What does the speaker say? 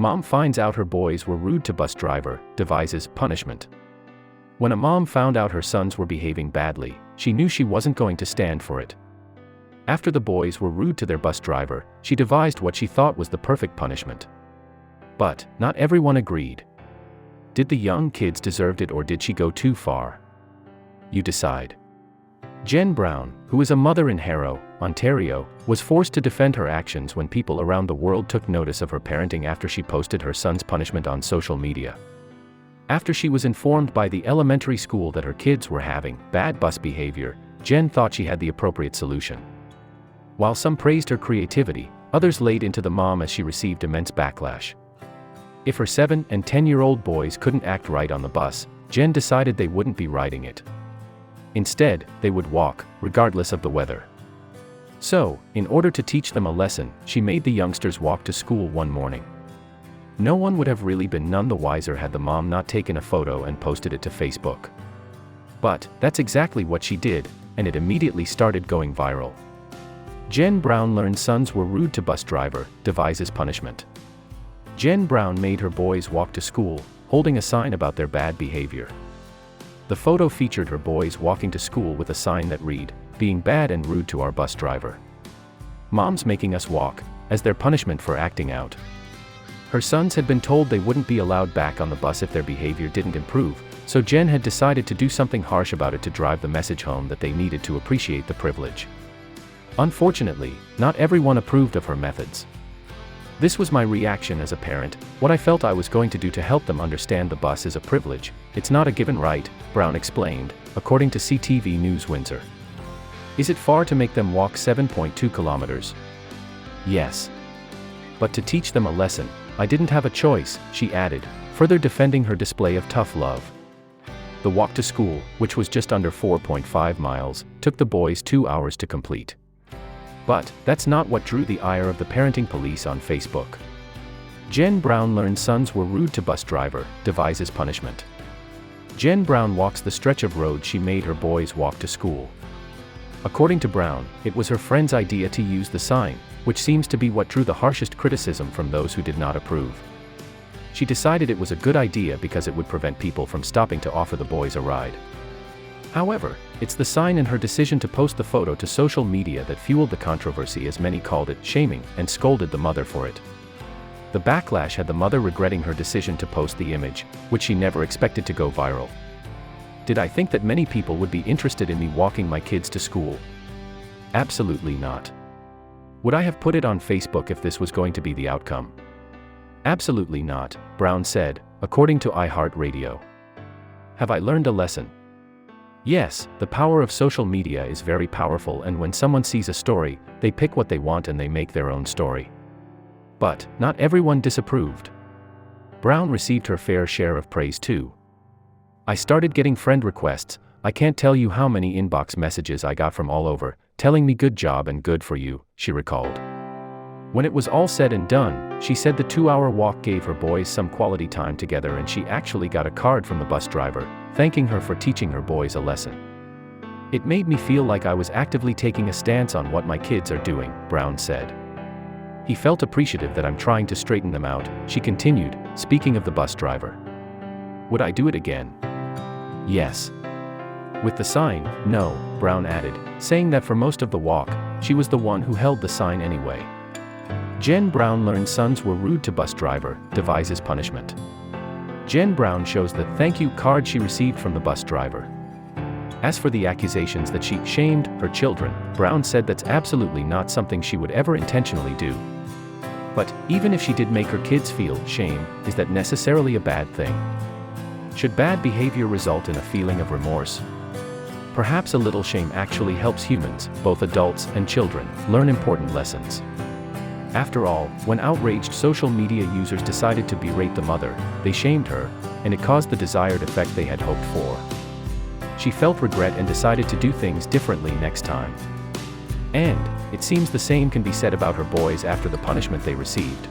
Mom finds out her boys were rude to bus driver, devises punishment. When a mom found out her sons were behaving badly, she knew she wasn't going to stand for it. After the boys were rude to their bus driver, she devised what she thought was the perfect punishment. But not everyone agreed. Did the young kids deserve it, or did she go too far? You decide. Jenn Brown, who is a mother in Harrow, Ontario, was forced to defend her actions when people around the world took notice of her parenting after she posted her son's punishment on social media. After she was informed by the elementary school that her kids were having bad bus behavior, Jenn thought she had the appropriate solution. While some praised her creativity, others laid into the mom as she received immense backlash. If her 7- and 10-year-old boys couldn't act right on the bus, Jenn decided they wouldn't be riding it. Instead, they would walk, regardless of the weather. So, in order to teach them a lesson, she made the youngsters walk to school one morning. No one would have really been none the wiser had the mom not taken a photo and posted it to Facebook. But that's exactly what she did, and it immediately started going viral. Jenn Brown learned sons were rude to bus driver, devises punishment. Jenn Brown made her boys walk to school, holding a sign about their bad behavior. The photo featured her boys walking to school with a sign that read, "Being bad and rude to our bus driver. Mom's making us walk, as their punishment for acting out." Her sons had been told they wouldn't be allowed back on the bus if their behavior didn't improve, so Jenn had decided to do something harsh about it to drive the message home that they needed to appreciate the privilege. Unfortunately, not everyone approved of her methods. This was my reaction as a parent, what I felt I was going to do to help them understand the bus is a privilege, it's not a given right, Brown explained, according to CTV News Windsor. Is it far to make them walk 7.2 kilometers? Yes. But to teach them a lesson, I didn't have a choice, she added, further defending her display of tough love. The walk to school, which was just under 4.5 miles, took the boys 2 hours to complete. But that's not what drew the ire of the parenting police on Facebook. Jenn Brown learned sons were rude to bus driver, devises punishment. Jenn Brown walks the stretch of road she made her boys walk to school. According to Brown, it was her friend's idea to use the sign, which seems to be what drew the harshest criticism from those who did not approve. She decided it was a good idea because it would prevent people from stopping to offer the boys a ride. However, it's the sign and her decision to post the photo to social media that fueled the controversy, as many called it shaming and scolded the mother for it. The backlash had the mother regretting her decision to post the image, which she never expected to go viral. Did I think that many people would be interested in me walking my kids to school? Absolutely not. Would I have put it on Facebook if this was going to be the outcome? Absolutely not, Brown said, according to iHeartRadio. Have I learned a lesson? Yes, the power of social media is very powerful, and when someone sees a story, they pick what they want and they make their own story. But not everyone disapproved. Brown received her fair share of praise too. I started getting friend requests. I can't tell you how many inbox messages I got from all over, telling me good job and good for you, she recalled. When it was all said and done, she said the 2-hour walk gave her boys some quality time together, and she actually got a card from the bus driver, thanking her for teaching her boys a lesson. It made me feel like I was actively taking a stance on what my kids are doing, Brown said. He felt appreciative that I'm trying to straighten them out, she continued, speaking of the bus driver. Would I do it again? Yes. With the sign, no, Brown added, saying that for most of the walk, she was the one who held the sign anyway. Jenn Brown learned sons were rude to bus driver, devises punishment. Jenn Brown shows the thank you card she received from the bus driver. As for the accusations that she shamed her children, Brown said that's absolutely not something she would ever intentionally do. But even if she did make her kids feel shame, is that necessarily a bad thing? Should bad behavior result in a feeling of remorse? Perhaps a little shame actually helps humans, both adults and children, learn important lessons. After all, when outraged social media users decided to berate the mother, they shamed her, and it caused the desired effect they had hoped for. She felt regret and decided to do things differently next time. And it seems the same can be said about her boys after the punishment they received.